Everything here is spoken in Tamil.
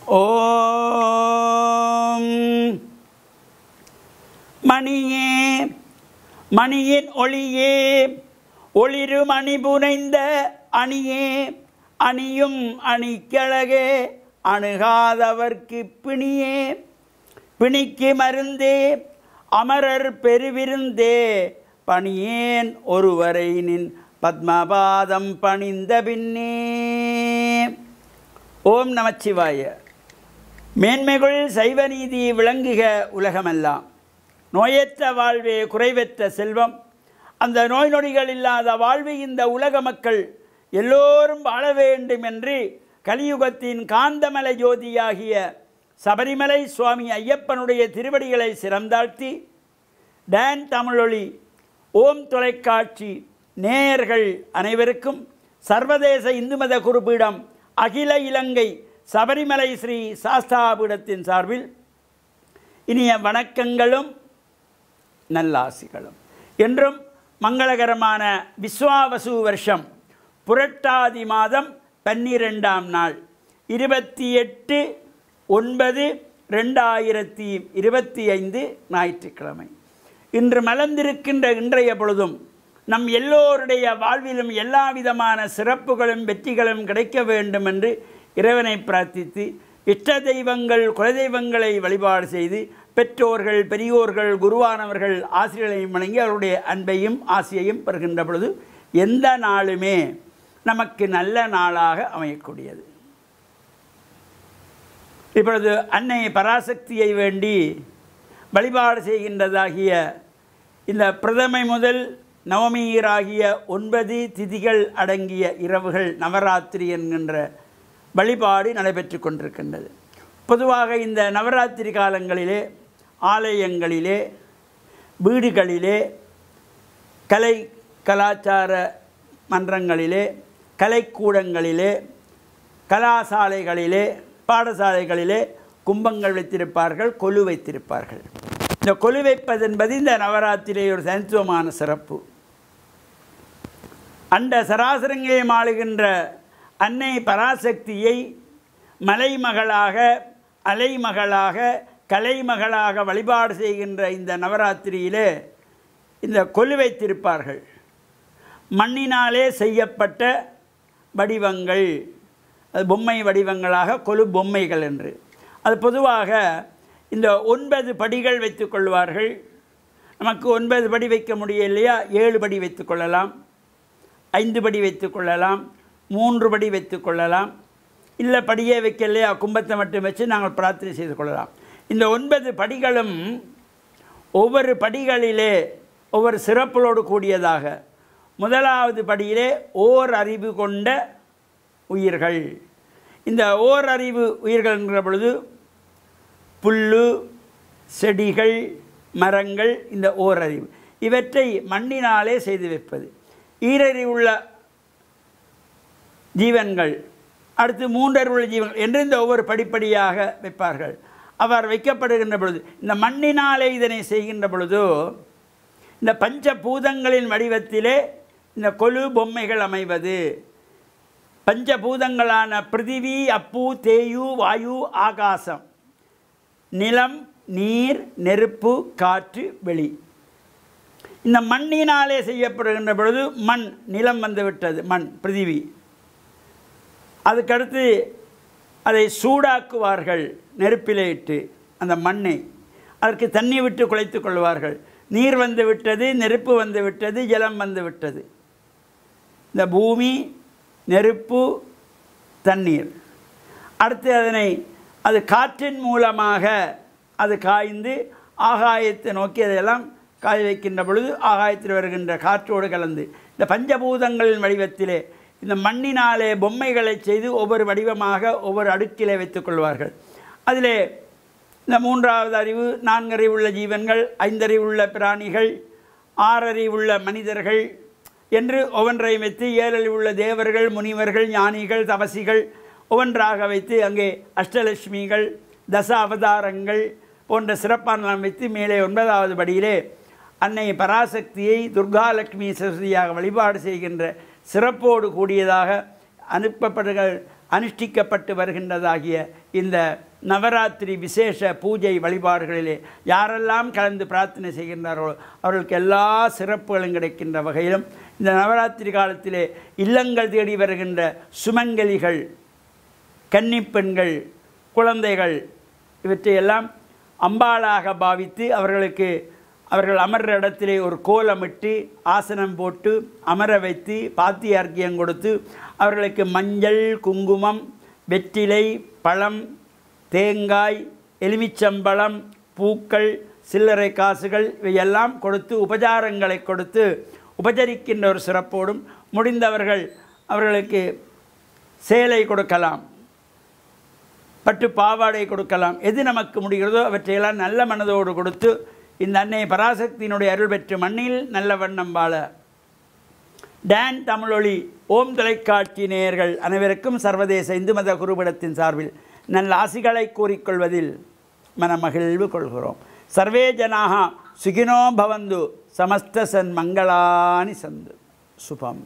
ஓம் மணியே மணியின் ஒளியே ஒளிரு மணி புனைந்த அணியே அணியும் அணிக்கழகே அணுகாதவர்க்கு பிணியே பிணிக்கு மருந்தே அமரர் பெருவிருந்தே பணியேன் ஒருவரை நின் பத்மபாதம் பணிந்த பின்னே. ஓம் நமச்சிவாய. மேன்மைகள் சைவ நீதி விளங்குக உலகமெல்லாம். நோயற்ற வாழ்வே குறைவற்ற செல்வம். அந்த நோய் நொடிகள் இல்லாத வாழ்வை இந்த உலக மக்கள் எல்லோரும் வாழ வேண்டும் என்று கலியுகத்தின் காந்தமலை ஜோதியாகிய சபரிமலை சுவாமி ஐயப்பனுடைய திருவடிகளை சிறந்தாழ்த்தி டான் தமிழொலி ஓம் தொலைக்காட்சி நேயர்கள் அனைவருக்கும் சர்வதேச இந்து மத குருபீடம் அகில இலங்கை சபரிமலை ஸ்ரீ சாஸ்தாபீடத்தின் சார்பில் இனிய வணக்கங்களும் நல்லாசிகளும். என்றும் மங்களகரமான விஸ்வாவசு வருஷம் புரட்டாதி மாதம் 12ஆம் நாள் 28/9/2025 ஞாயிற்றுக்கிழமை. இன்று மலர்ந்திருக்கின்ற இன்றைய பொழுதும் நம் எல்லோருடைய வாழ்விலும் எல்லா விதமான சிறப்புகளும் வெற்றிகளும் கிடைக்க வேண்டும் என்று இறைவனை பிரார்த்தித்து இஷ்ட தெய்வங்கள் குலதெய்வங்களை வழிபாடு செய்து பெற்றோர்கள் பெரியோர்கள் குருவானவர்கள் ஆசிரியர்களையும் வணங்கி அவருடைய அன்பையும் ஆசையையும் பெறுகின்ற பொழுது எந்த நாளுமே நமக்கு நல்ல நாளாக அமையக்கூடியது. இப்பொழுது அன்னை பராசக்தியை வேண்டி வழிபாடு செய்கின்றதாகிய இந்த பிரதமை முதல் நவமீராகிய 9 திதிகள் அடங்கிய இரவுகள் நவராத்திரி என்கின்ற வழிபாடு நடைபெற்று கொண்டிருக்கின்றது. பொதுவாக இந்த நவராத்திரி காலங்களிலே ஆலயங்களிலே வீடுகளிலே கலை கலாச்சார மன்றங்களிலே கலைக்கூடங்களிலே கலாசாலைகளிலே பாடசாலைகளிலே கும்பங்கள் வைத்திருப்பார்கள், கொலு வைத்திருப்பார்கள். இந்த கொலு வைப்பது என்பது இந்த நவராத்திரி ஒரு தனித்துவமான சிறப்பு. அண்ட சராசரங்களையும் ஆளுகின்ற அன்னை பராசக்தியை மலைமகளாக அலைமகளாக கலைமகளாக வழிபாடு செய்கின்ற இந்த நவராத்திரியிலே இந்த கொலு வைத்திருப்பார்கள். மண்ணினாலே செய்யப்பட்ட வடிவங்கள், அது பொம்மை வடிவங்களாக கொலு பொம்மைகள் என்று. அது பொதுவாக இந்த 9 படிகள் வைத்துக் கொள்வார்கள். நமக்கு 9 படி வைக்க முடியலையா, 7 படி வைத்துக் கொள்ளலாம், 5 படி வைத்துக் கொள்ளலாம், 3 படி வைத்துக் கொள்ளலாம். இல்லை படியே வைக்கலையா கும்பத்தை மட்டும் வச்சு நாங்கள் பிரார்த்தனை செய்து கொள்ளலாம். இந்த 9 படிகளும் ஒவ்வொரு படிகளிலே ஒவ்வொரு சிறப்புகளோடு கூடியதாக. முதலாவது படியிலே ஓர் அறிவு கொண்ட உயிர்கள். இந்த ஓர் அறிவு உயிர்கள் என்கிற பொழுது புல்லு செடிகள் மரங்கள், இந்த ஓரறிவு இவற்றை மண்ணினாலே செய்து வைப்பது. ஈரறிவுள்ள ஜீவன்கள், அடுத்து 3 அறிவுள்ள ஜீவன்கள் என்று இந்த ஒவ்வொரு படிப்படியாக வைப்பார்கள். அவர் வைக்கப்படுகின்ற பொழுது இந்த மண்ணினாலே இதனை செய்கின்ற பொழுது இந்த பஞ்சபூதங்களின் வடிவத்திலே இந்த கொலு பொம்மைகள் அமைவது. பஞ்சபூதங்களான பிருத்திவி அப்பு தேயு வாயு ஆகாசம், நிலம் நீர் நெருப்பு காற்று வெளி. இந்த மண்ணினாலே செய்யப்படுகின்ற பொழுது மண், நிலம் வந்துவிட்டது, மண் பிருத்திவி. அதுக்கடுத்து அதை சூடாக்குவார்கள் நெருப்பிலே இட்டு அந்த மண்ணை. அதற்கு தண்ணி விட்டு குழைத்து கொள்வார்கள். நீர் வந்து விட்டது, நெருப்பு வந்து விட்டது, ஜலம் வந்து விட்டது. இந்த பூமி நெருப்பு தண்ணீர். அடுத்து அதனை அது காற்றின் மூலமாக அது காய்ந்து ஆகாயத்தை நோக்கி அதையெல்லாம் காய வைக்கின்ற பொழுது ஆகாயத்தில் வருகின்ற காற்றோடு கலந்து இந்த பஞ்சபூதங்களின் வடிவத்திலே இந்த மண்ணினாலே பொம்மைகளை செய்து ஒவ்வொரு வடிவமாக ஒவ்வொரு அடுக்கிலே வைத்துக் கொள்வார்கள். அதிலே இந்த 3வது அறிவு, 4 அறிவுள்ள ஜீவன்கள், 5 அறிவுள்ள பிராணிகள், 6 அறிவுள்ள மனிதர்கள் என்று ஒவ்வொன்றையும் வைத்து 7 அறிவுள்ள தேவர்கள் முனிவர்கள் ஞானிகள் தபசிகள் ஒவ்வொன்றாக வைத்து அங்கே அஷ்டலட்சுமிகள் தச அவதாரங்கள் போன்ற சிறப்பான வைத்து மேலே 9வது படியிலே அன்னை பராசக்தியை துர்காலட்சுமி சரஸ்வதியாக வழிபாடு செய்கின்ற சிறப்போடு கூடியதாக அனுஷ்டிக்கப்பட்டு வருகின்றதாகிய இந்த நவராத்திரி விசேஷ பூஜை வழிபாடுகளிலே யாரெல்லாம் கலந்து பிரார்த்தனை செய்கின்றார்களோ அவர்களுக்கு எல்லா சிறப்புகளும் கிடைக்கின்ற வகையிலும் இந்த நவராத்திரி காலத்திலே இல்லங்கள் தேடி வருகின்ற சுமங்கலிகள், கன்னிப்பெண்கள், குழந்தைகள் இவற்றையெல்லாம் அம்பாளாக பாவித்து அவர்கள் அமர்ற இடத்திலே ஒரு கோலமிட்டு ஆசனம் போட்டு அமர வைத்து பாத்தியார்க்கியம் கொடுத்து அவர்களுக்கு மஞ்சள், குங்குமம், வெற்றிலை, பழம், தேங்காய், எலுமிச்சம்பழம், பூக்கள், சில்லறை காசுகள் இவையெல்லாம் கொடுத்து உபச்சாரங்களை கொடுத்து உபச்சரிக்கின்ற ஒரு சிறப்போடும் முடிந்தவர்கள் அவர்களுக்கு சேலை கொடுக்கலாம், பட்டு பாவாடை கொடுக்கலாம், எது நமக்கு முடிகிறதோ அவற்றையெல்லாம் நல்ல மனதோடு கொடுத்து இந்த அன்னை பராசக்தியினுடைய அருள் பெற்று மண்ணில் நல்ல வண்ணம் வாழ டான் தமிழொலி ஓம் தொலைக்காட்சி நேயர்கள் அனைவருக்கும் சர்வதேச இந்து மத குருபடத்தின் சார்பில் நல்ல ஆசிகளை கூறிக்கொள்வதில் மனமகிழ்வு கொள்கிறோம். சர்வே ஜனாக சுகினோ பவந்து சமஸ்த சன் மங்களானி சந்து சுபம்.